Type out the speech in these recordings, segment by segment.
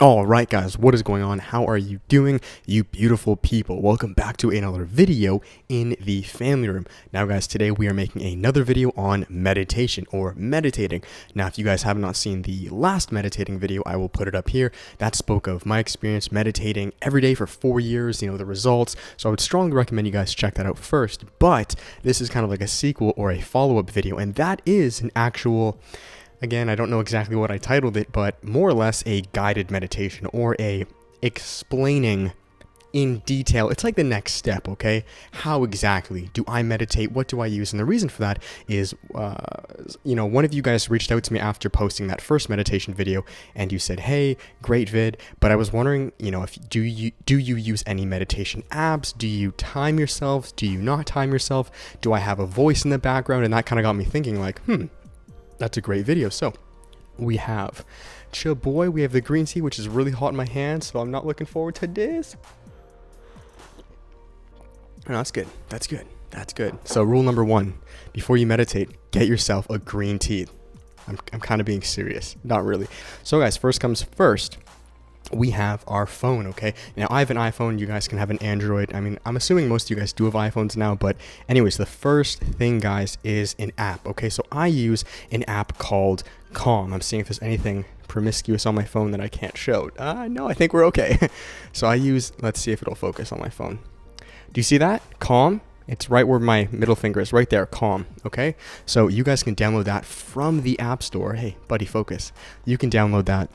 All right, guys, what is going on? How are you doing, you beautiful people? Welcome back to another video in the family room. Now, guys, today we are making another video on meditation or meditating. Now, if you guys have not seen the last meditating video, I will put it up here. That spoke of my experience meditating every day for 4 years, the results. So I would strongly recommend you guys check that out first. But this is kind of like a sequel or a follow-up video, and that is an actual... Again, I don't know exactly what I titled it, but more or less a guided meditation or a explaining in detail. It's like the next step, okay? How exactly do I meditate? What do I use? And the reason for that is, one of you guys reached out to me after posting that first meditation video, and you said, "Hey, great vid," but I was wondering, if do you use any meditation apps? Do you time yourselves? Do you not time yourself? Do I have a voice in the background? And that kind of got me thinking, like, that's a great video. So we have chill boy, we have the green tea, which is really hot in my hand, so I'm not looking forward to this. No, that's good. That's good. That's good. So rule number 1, before you meditate, get yourself a green tea. I'm kind of being serious. Not really. So guys, first comes first. We have our phone, okay? Now, I have an iPhone. You guys can have an Android. I mean, I'm assuming most of you guys do have iPhones now, but anyways, the first thing, guys, is an app, okay? So I use an app called Calm. I'm seeing if there's anything promiscuous on my phone that I can't show. No, I think we're okay. So I use, let's see if it'll focus on my phone. Do you see that? Calm. It's right where my middle finger is, right there, Calm, okay? So you guys can download that from the App Store. Hey, buddy, focus. You can download that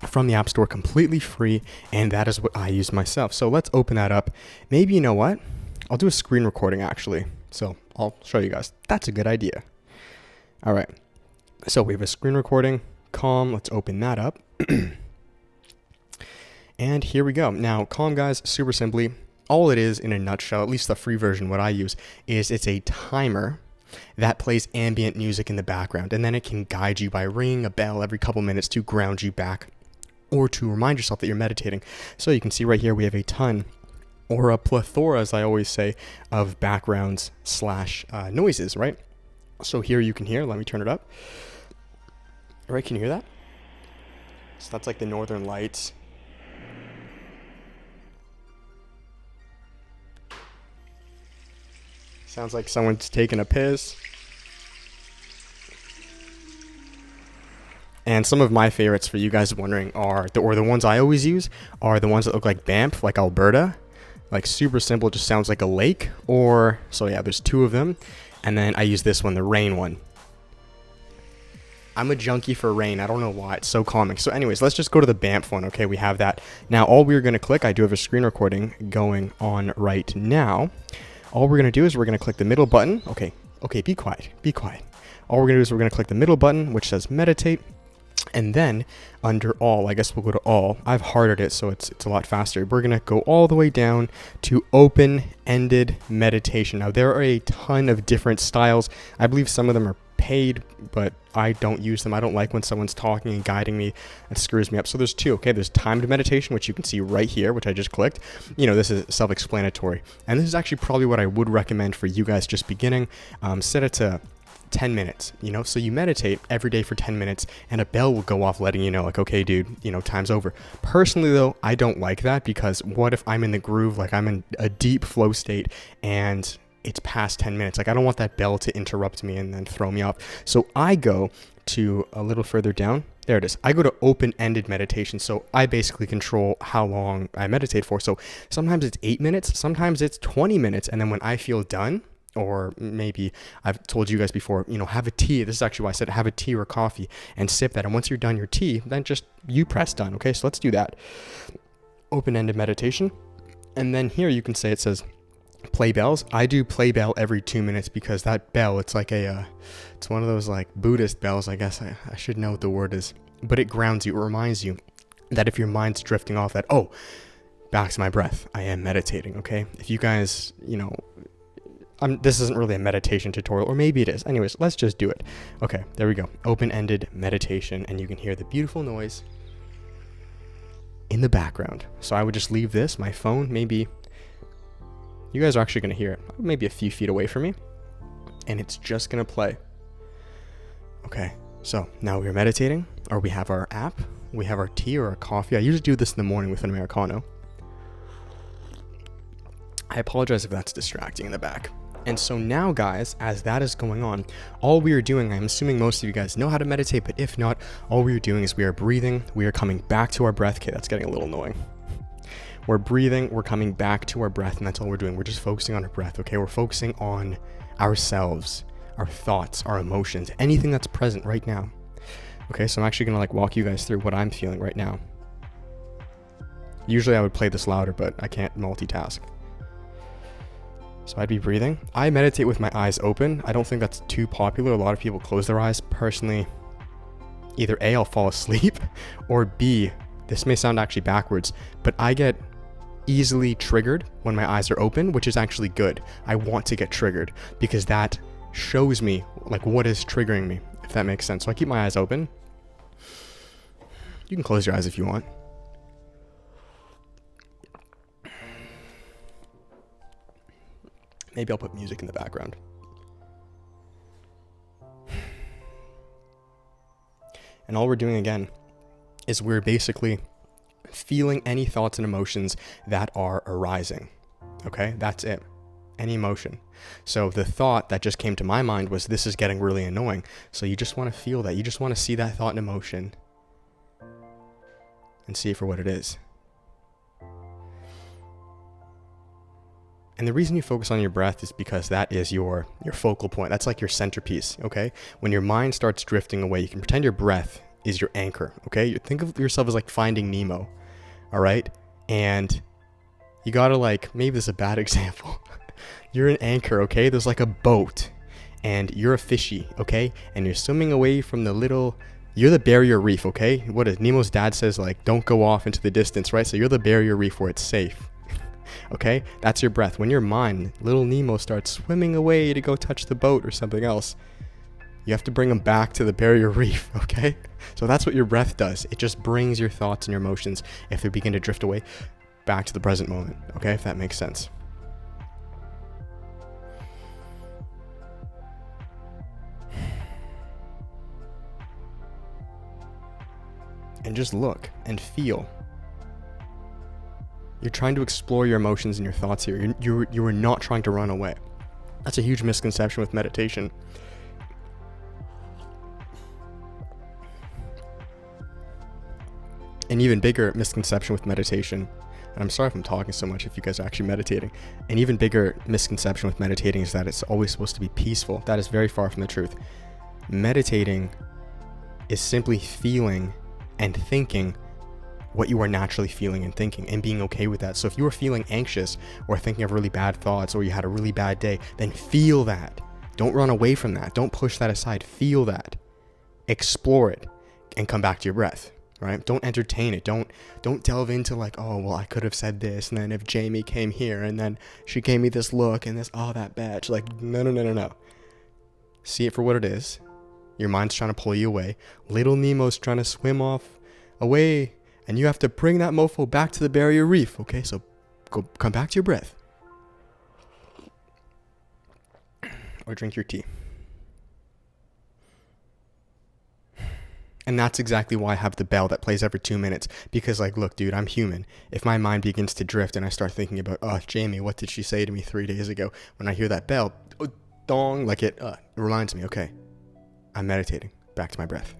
from the App Store completely free, and that is what I use myself. So let's open that up. Maybe, you know what? I'll do a screen recording, actually. So I'll show you guys. That's a good idea. All right. So we have a screen recording, Calm. Let's open that up. And here we go. Now, Calm, guys, super simply, all it is in a nutshell, at least the free version, what I use, is it's a timer that plays ambient music in the background, and then it can guide you by ringing a bell every couple minutes to ground you back or to remind yourself that you're meditating. So you can see right here we have a ton, or a plethora, as I always say, of backgrounds / noises, right? So here you can hear, let me turn it up. All right, can you hear that? So that's like the Northern Lights. Sounds like someone's taking a piss. And some of my favorites, for you guys wondering, are the ones I always use are the ones that look like Banff, like Alberta. Like super simple, just sounds like a lake. So yeah, there's 2 of them. And then I use this one, the rain one. I'm a junkie for rain. I don't know why. It's so calming. So anyways, let's just go to the Banff one. Okay, we have that. Now, all we're going to click, I do have a screen recording going on right now. All we're going to do is we're going to click the middle button. Okay, be quiet. Be quiet. All we're going to do is we're going to click the middle button, which says meditate. And then under all, I guess we'll go to all. I've hardered it, so it's a lot faster. We're going to go all the way down to open-ended meditation. Now, there are a ton of different styles. I believe some of them are paid, but I don't use them. I don't like when someone's talking and guiding me. It screws me up. So there's 2, okay? There's timed meditation, which you can see right here, which I just clicked. This is self-explanatory. And this is actually probably what I would recommend for you guys just beginning. Set it to 10 minutes, so you meditate every day for 10 minutes and a bell will go off letting you know, like, okay, dude, time's over. Personally, though, I don't like that, because what if I'm in the groove, like I'm in a deep flow state and it's past 10 minutes? Like, I don't want that bell to interrupt me and then throw me off. So I go to a little further down. There it is. I go to open-ended meditation. So I basically control how long I meditate for. So sometimes it's 8 minutes, sometimes it's 20 minutes. And then when I feel done, or maybe I've told you guys before, have a tea. This is actually why I said have a tea or coffee and sip that. And once you're done your tea, then just you press done. Okay, so let's do that. Open-ended meditation. And then here you can say, it says play bells. I do play bell every 2 minutes, because that bell, it's like it's one of those like Buddhist bells, I guess. I should know what the word is. But it grounds you. It reminds you that if your mind's drifting off, that, back to my breath, I am meditating, okay? If you guys, this isn't really a meditation tutorial, or maybe it is. Anyways, let's just do it. Okay, there we go. Open-ended meditation, and you can hear the beautiful noise in the background. So I would just leave this, my phone, maybe, you guys are actually going to hear it, maybe a few feet away from me, and it's just going to play. Okay, so now we're meditating, or we have our app. We have our tea or our coffee. I usually do this in the morning with an Americano. I apologize if that's distracting in the back. And so now, guys, as that is going on, all we are doing, I'm assuming most of you guys know how to meditate, but if not, all we are doing is we are breathing, we are coming back to our breath. Okay, that's getting a little annoying. We're breathing, we're coming back to our breath, and that's all we're doing. We're just focusing on our breath, okay? We're focusing on ourselves, our thoughts, our emotions, anything that's present right now. Okay, so I'm actually gonna like walk you guys through what I'm feeling right now. Usually I would play this louder, but I can't multitask. So I'd be breathing. I meditate with my eyes open. I don't think that's too popular. A lot of people close their eyes. Personally, either A, I'll fall asleep, or B, this may sound actually backwards, but I get easily triggered when my eyes are open, which is actually good. I want to get triggered because that shows me like what is triggering me, if that makes sense. So I keep my eyes open. You can close your eyes if you want. Maybe I'll put music in the background. And all we're doing again is we're basically feeling any thoughts and emotions that are arising. Okay, that's it. Any emotion. So the thought that just came to my mind was, this is getting really annoying. So you just want to feel that. You just want to see that thought and emotion and see it for what it is. And the reason you focus on your breath is because that is your focal point. That's like your centerpiece, okay? When your mind starts drifting away, you can pretend your breath is your anchor, okay? You think of yourself as like Finding Nemo, all right? And you gotta like, maybe this is a bad example. You're an anchor, okay? There's like a boat and you're a fishy, okay? And you're swimming away from you're the barrier reef, okay? What is Nemo's dad says, like, don't go off into the distance, right? So you're the barrier reef where it's safe. Okay, that's your breath. When your mind, little Nemo, starts swimming away to go touch the boat or something else, you have to bring them back to the barrier reef, okay? So that's what your breath does. It just brings your thoughts and your emotions, if they begin to drift away, back to the present moment, okay? If that makes sense. And just look and feel. You're trying to explore your emotions and your thoughts here. You are not trying to run away. That's a huge misconception with meditation. An even bigger misconception with meditation, and I'm sorry if I'm talking so much if you guys are actually meditating, an even bigger misconception with meditating is that it's always supposed to be peaceful. That is very far from the truth. Meditating is simply feeling and thinking what you are naturally feeling and thinking, and being okay with that. So if you are feeling anxious or thinking of really bad thoughts, or you had a really bad day, then feel that. Don't run away from that. Don't push that aside. Feel that. Explore it and come back to your breath, right? Don't entertain it. Don't delve into like, oh, well, I could have said this, and then if Jamie came here and then she gave me this look and this, oh, that bitch. Like, no. See it for what it is. Your mind's trying to pull you away. Little Nemo's trying to swim off away. And you have to bring that mofo back to the barrier reef, okay? So come back to your breath. Or drink your tea. And that's exactly why I have the bell that plays every 2 minutes. Because like, look, dude, I'm human. If my mind begins to drift and I start thinking about, oh, Jamie, what did she say to me 3 days ago? When I hear that bell, dong, like it reminds me, okay, I'm meditating. Back to my breath.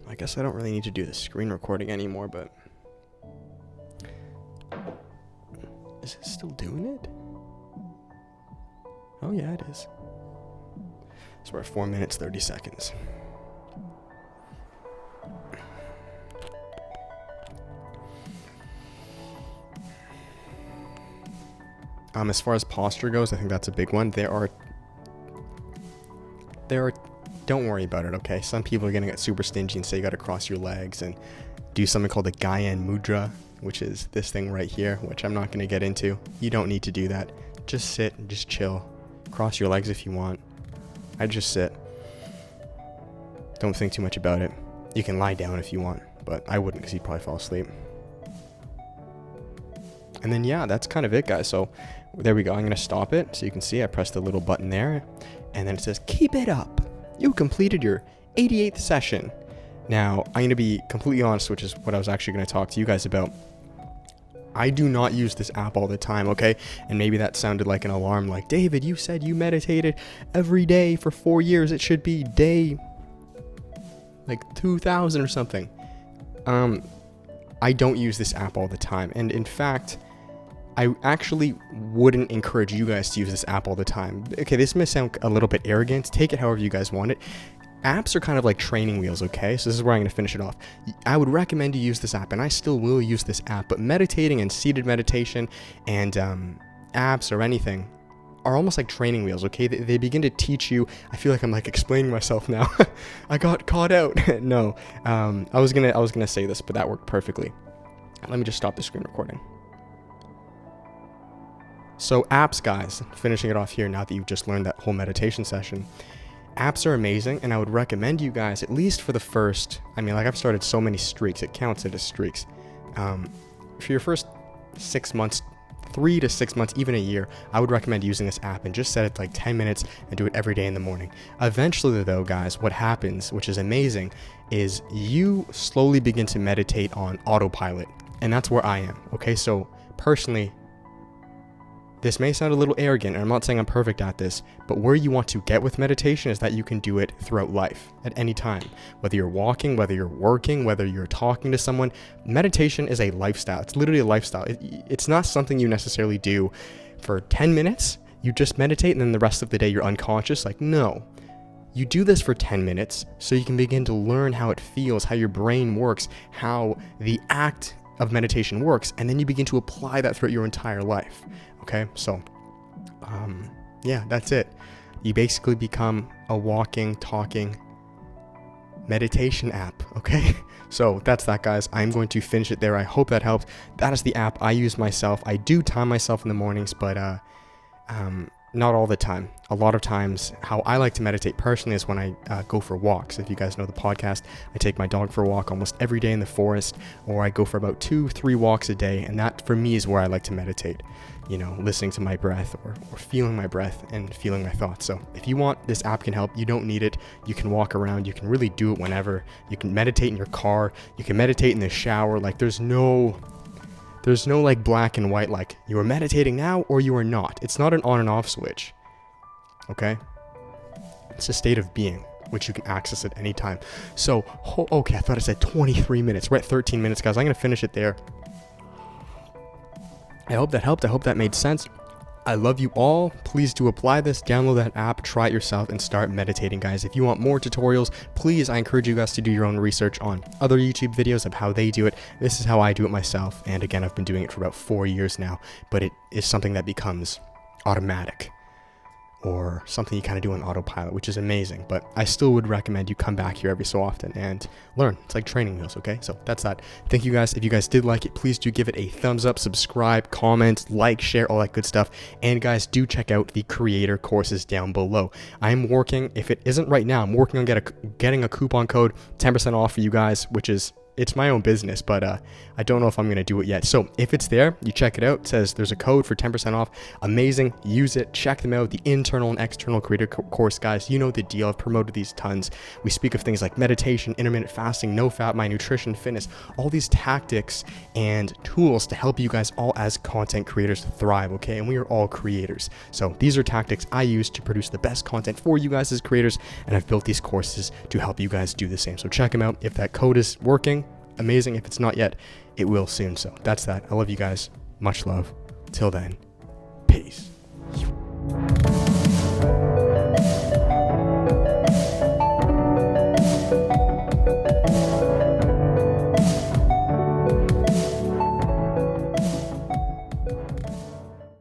I guess I don't really need to do the screen recording anymore, but is it still doing it? Oh yeah, it is. So we're at 4 minutes, 30 seconds. As far as posture goes, I think that's a big one. There are don't worry about it, okay? Some people are gonna get super stingy and say you gotta cross your legs and do something called the Gaian Mudra, which is this thing right here, which I'm not gonna get into. You don't need to do that. Just sit and just chill. Cross your legs if you want. I just sit. Don't think too much about it. You can lie down if you want, but I wouldn't because you'd probably fall asleep. And then yeah, that's kind of it, guys. So there we go. I'm gonna stop it so you can see I pressed the little button there, and then it says keep it up. You completed your 88th session. Now, I'm going to be completely honest, which is what I was actually going to talk to you guys about. I do not use this app all the time, okay? And maybe that sounded like an alarm, like, David, you said you meditated every day for 4 years. It should be day, like, 2000 or something. I don't use this app all the time. And in fact, I actually wouldn't encourage you guys to use this app all the time. Okay, this may sound a little bit arrogant. Take it however you guys want it. Apps are kind of like training wheels, okay? So this is where I'm going to finish it off. I would recommend you use this app, and I still will use this app, but meditating and seated meditation and apps or anything are almost like training wheels, okay? They begin to teach you. I feel like I'm like explaining myself now. I got caught out. No, I was gonna say this, but that worked perfectly. Let me just stop the screen recording. So apps, guys, finishing it off here now that you've just learned that whole meditation session. Apps are amazing, and I would recommend you guys, at least for the first, I mean, like I've started so many streaks, it counts it as streaks. For your first 6 months, 3 to 6 months, even a year, I would recommend using this app and just set it like 10 minutes and do it every day in the morning. Eventually though, guys, what happens, which is amazing, is you slowly begin to meditate on autopilot, and that's where I am, okay? So personally, this may sound a little arrogant, and I'm not saying I'm perfect at this, but where you want to get with meditation is that you can do it throughout life, at any time. Whether you're walking, whether you're working, whether you're talking to someone, meditation is a lifestyle. It's literally a lifestyle. It's not something you necessarily do for 10 minutes. You just meditate, and then the rest of the day you're unconscious. Like, no. You do this for 10 minutes so you can begin to learn how it feels, how your brain works, how the act of meditation works, and then you begin to apply that throughout your entire life. Okay, so yeah, that's it. You basically become a walking, talking meditation app. Okay, so that's that, guys. I'm going to finish it there. I hope that helped. That is the app I use myself. I do time myself in the mornings, but not all the time. A lot of times, how I like to meditate personally is when I go for walks. If you guys know the podcast, I take my dog for a walk almost every day in the forest, or I go for about 2-3 walks a day, and that for me is where I like to meditate. You know, listening to my breath or feeling my breath and feeling my thoughts. So if you want, this app can help. You don't need it. You can walk around. You can really do it whenever. You can meditate in your car. You can meditate in the shower. Like there's no like black and white, like you are meditating now or you are not. It's not an on and off switch. Okay? It's a state of being, which you can access at any time. So, okay, I thought I said 23 minutes. We're at 13 minutes, guys. I'm going to finish it there. I hope that helped. I hope that made sense. I love you all. Please do apply this. Download that app, try it yourself, and start meditating, guys. If you want more tutorials, please, I encourage you guys to do your own research on other YouTube videos of how they do it. This is how I do it myself. And again, I've been doing it for about 4 years now, but it is something that becomes automatic, or something you kind of do on autopilot, which is amazing. But I still would recommend you come back here every so often and learn. It's like training wheels, okay? So that's that. Thank you, guys. If you guys did like it, please do give it a thumbs up, subscribe, comment, like, share, all that good stuff. And guys, do check out the creator courses down below. I'm working, if it isn't right now, I'm working on getting a coupon code, 10% off for you guys, which is, it's my own business, but I don't know if I'm going to do it yet. So if it's there, you check it out. It says there's a code for 10% off. Amazing. Use it. Check them out. The internal and external creator course, guys. You know the deal. I've promoted these tons. We speak of things like meditation, intermittent fasting, no fat, my nutrition, fitness, all these tactics and tools to help you guys all as content creators thrive, okay? And we are all creators. So these are tactics I use to produce the best content for you guys as creators, and I've built these courses to help you guys do the same. So check them out. If that code is working, amazing. If it's not yet, it will soon. So that's that. I love you guys. Much love. Till then, peace.